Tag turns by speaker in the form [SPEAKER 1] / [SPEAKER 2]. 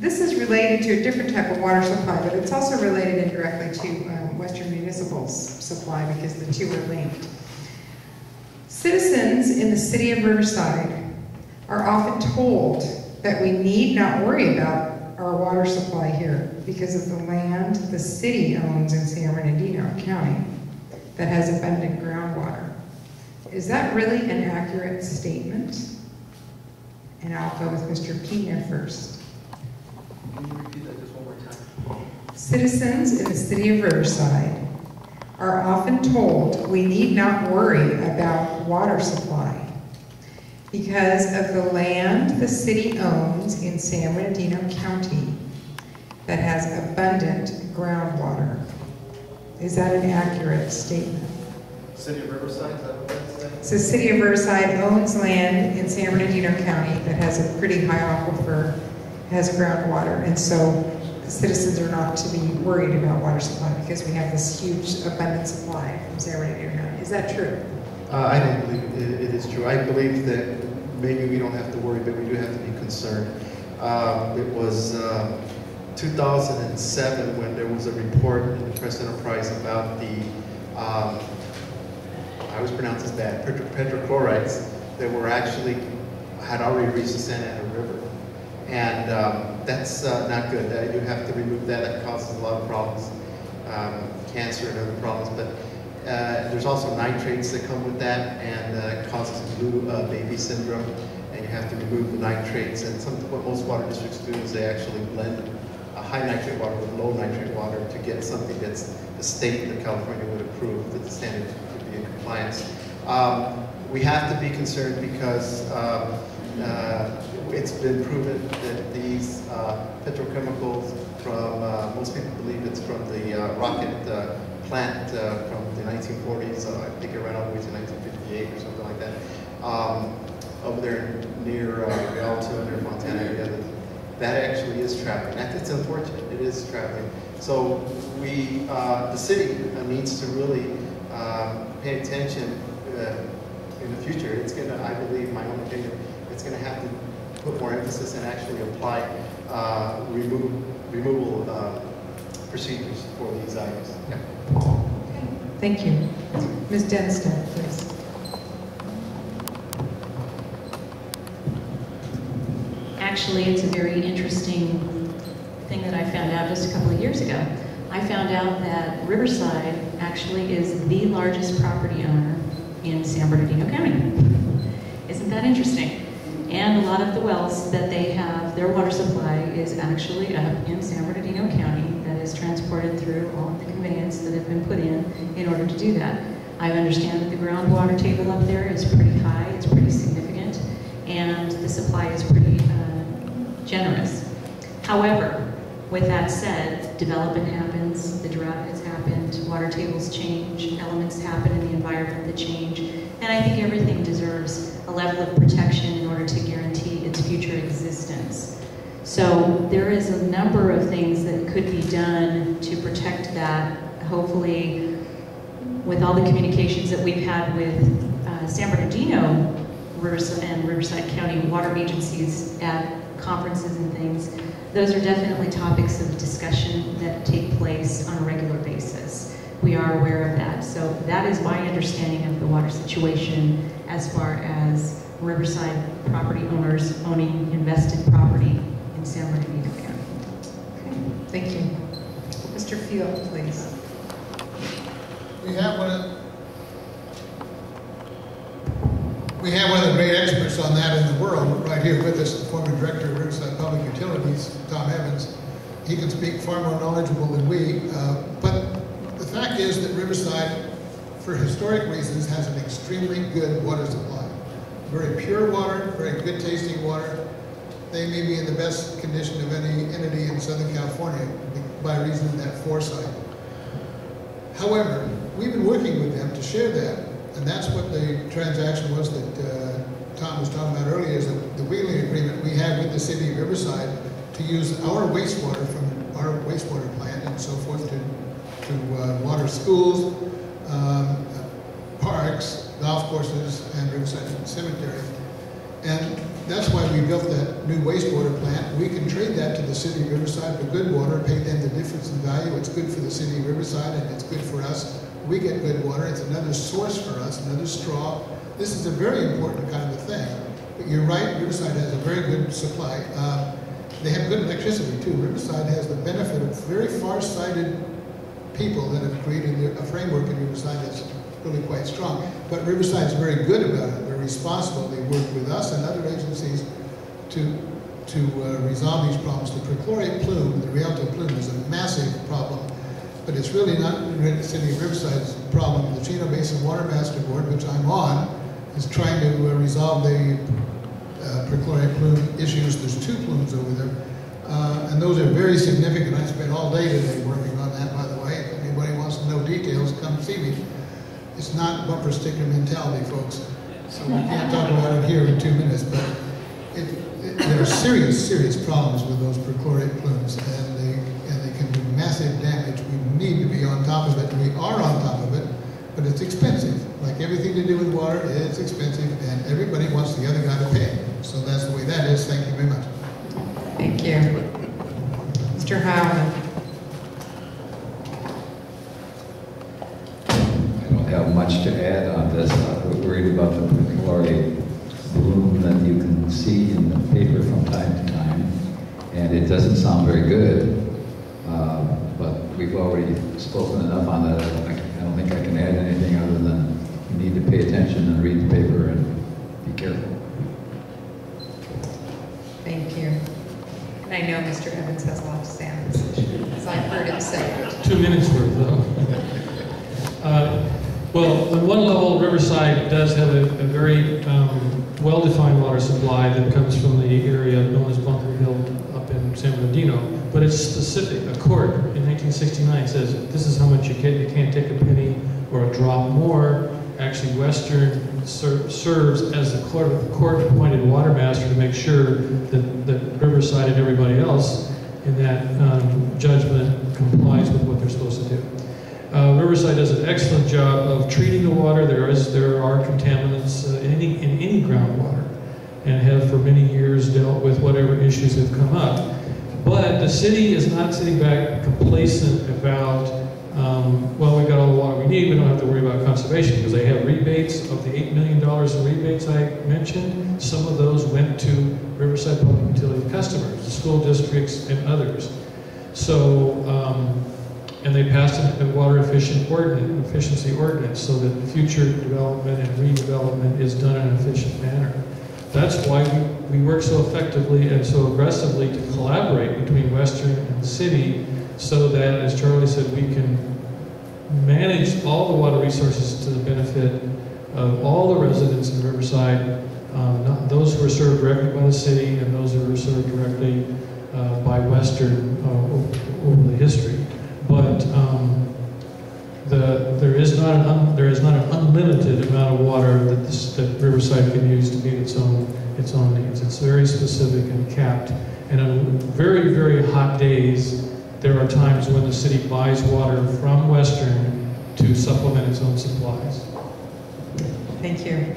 [SPEAKER 1] This is related to a different type of water supply, but it's also related indirectly to Western Municipal's supply because the two are linked. Citizens in the city of Riverside are often told that we need not worry about our water supply here because of the land the city owns in San Bernardino County that has abundant groundwater. Is that really an accurate statement? And I'll go with Mr. Pena first.
[SPEAKER 2] Can you repeat that just one more time?
[SPEAKER 1] Citizens in the city of Riverside are often told we need not worry about water supply because of the land the city owns in San Bernardino County that has abundant groundwater. Is that an accurate statement?
[SPEAKER 2] City of Riverside, is that what that's saying?
[SPEAKER 1] So the city of Riverside owns land in San Bernardino County that has a pretty high aquifer, has groundwater, and so the citizens are not to be worried about water supply because we have this huge abundant supply from San Bernardino County. Is that true?
[SPEAKER 3] I don't believe it is true. I believe that maybe we don't have to worry, but we do have to be concerned. It was 2007 when there was a report in the Press Enterprise about the, I always pronounce this bad, petrochlorides that were actually, had already reached the Santa Ana River. And that's not good. You have to remove that. That causes a lot of problems, cancer and other problems. But there's also nitrates that come with that, and it causes blue baby syndrome. And you have to remove the nitrates. And what most water districts do is they actually blend a high nitrate water with low nitrate water to get something that's the state of California would approve that the standard could be in compliance. We have to be concerned because it's been proven that these petrochemicals from, most people believe it's from the rocket plant from the 1940s, I think it ran all the way to 1958 or something like that, over there near Rialto, near Fontana area, that actually is traveling. It's unfortunate, it is traveling. So we, the city needs to really pay attention in the future. It's going to, I believe, my own opinion, it's going to have to put more emphasis and actually apply removal procedures for these items. Yeah.
[SPEAKER 1] Okay. Thank you. Ms. Denstead, please.
[SPEAKER 4] Actually, it's a very interesting thing that I found out just a couple of years ago. I found out that Riverside actually is the largest property owner in San Bernardino County. Isn't that interesting? And a lot of the wells that they have, their water supply is actually up in San Bernardino County that is transported through all of the conveyance that have been put in order to do that. I understand that the groundwater table up there is pretty high, it's pretty significant, and the supply is pretty generous. However, with that said, development happens, the drought has happened, water tables change, elements happen in the environment that change, and I think everything deserves a level of protection in order to guarantee its future existence. So there is a number of things that could be done to protect that. Hopefully, with all the communications that we've had with San Bernardino and Riverside County water agencies at conferences and things, those are definitely topics of discussion that take place on a regular basis. We are aware of that. So that is my understanding of the water situation as far as Riverside property owners owning invested property in San Bernardino County.
[SPEAKER 1] Okay. Thank you. Mr. Field, please.
[SPEAKER 5] We have one of the great experts on that in the world right here with us, the former director of Riverside Public Utilities, Tom Evans. He can speak far more knowledgeable than we, but the fact is that Riverside, for historic reasons, has an extremely good water supply. Very pure water, very good tasting water. They may be in the best condition of any entity in Southern California by reason of that foresight. However, we've been working with them to share that. And that's what the transaction was that Tom was talking about earlier, is the wheeling agreement we had with the city of Riverside to use our wastewater from our wastewater plant and so forth to water schools, parks, golf courses, and Riverside Cemetery. And that's why we built that new wastewater plant. We can trade that to the city of Riverside for good water, pay them the difference in value. It's good for the city of Riverside and it's good for us. We get good water. It's another source for us, another straw. This is a very important kind of a thing. But you're right, Riverside has a very good supply. They have good electricity too. Riverside has the benefit of very far-sighted people that have created a framework in Riverside that's really quite strong. But Riverside's very good about it. They're responsible. They work with us and other agencies to resolve these problems. The perchlorate plume, the Rialto plume, is a massive problem, but it's really not the city of Riverside's problem. The Chino Basin Water Master Board, which I'm on, is trying to resolve the perchlorate plume issues. There's 2 plumes over there, and those are very significant. I spent all day today working on that, by the way. If anybody wants to know details, come see me. It's not bumper sticker mentality, folks. So we can't talk about it here in 2 minutes, but there are serious, serious problems with those perchlorate plumes, and they can do massive damage. We need to be on top of it. We are on top of it, but it's expensive. Like everything to do with water, it's expensive, and everybody wants the other guy to pay. So that's the way that is. Thank you very much.
[SPEAKER 1] Thank you. Mr. Howland.
[SPEAKER 6] I don't have much to add on this. I'm worried about the perchlorate bloom that you can see in the paper from time to time, and it doesn't sound very good, but we've already spoken enough on that. I don't think I can add anything other than you need to pay attention and read the paper and be careful.
[SPEAKER 1] Thank you. And I know Mr. Evans has a lot to say on this issue, because I've heard him say it.
[SPEAKER 7] 2 minutes worth, though. Well, on one level, Riverside does have a very well-defined water supply that comes from the area known as Bunker Hill up in San Bernardino, but it's specific. A court in 1969 says this is how much you get. You can't take a penny or a drop more. Actually, Western serves as the court-appointed water master to make sure that Riverside and everybody else in that judgment complies with what they're supposed to do. Riverside does an excellent job of treating the water. There are contaminants in any groundwater, and have for many years dealt with whatever issues have come up. But the city is not sitting back complacent about, well, we've got all the water we need, we don't have to worry about conservation, because they have rebates. Of the $8 million in rebates I mentioned, some of those went to Riverside Public Utility customers, the school districts and others. So, and they passed a water efficiency ordinance so that future development and redevelopment is done in an efficient manner. That's why we work so effectively and so aggressively to collaborate between Western and the city, so that, as Charlie said, we can manage all the water resources to the benefit of all the residents in Riverside, those who are served directly by the city and those who are served directly by Western over the history. But there is not an unlimited amount of water that Riverside can use to meet its own needs. It's very specific and capped. And on very, very hot days, there are times when the city buys water from Western to supplement its own supplies.
[SPEAKER 1] Thank you.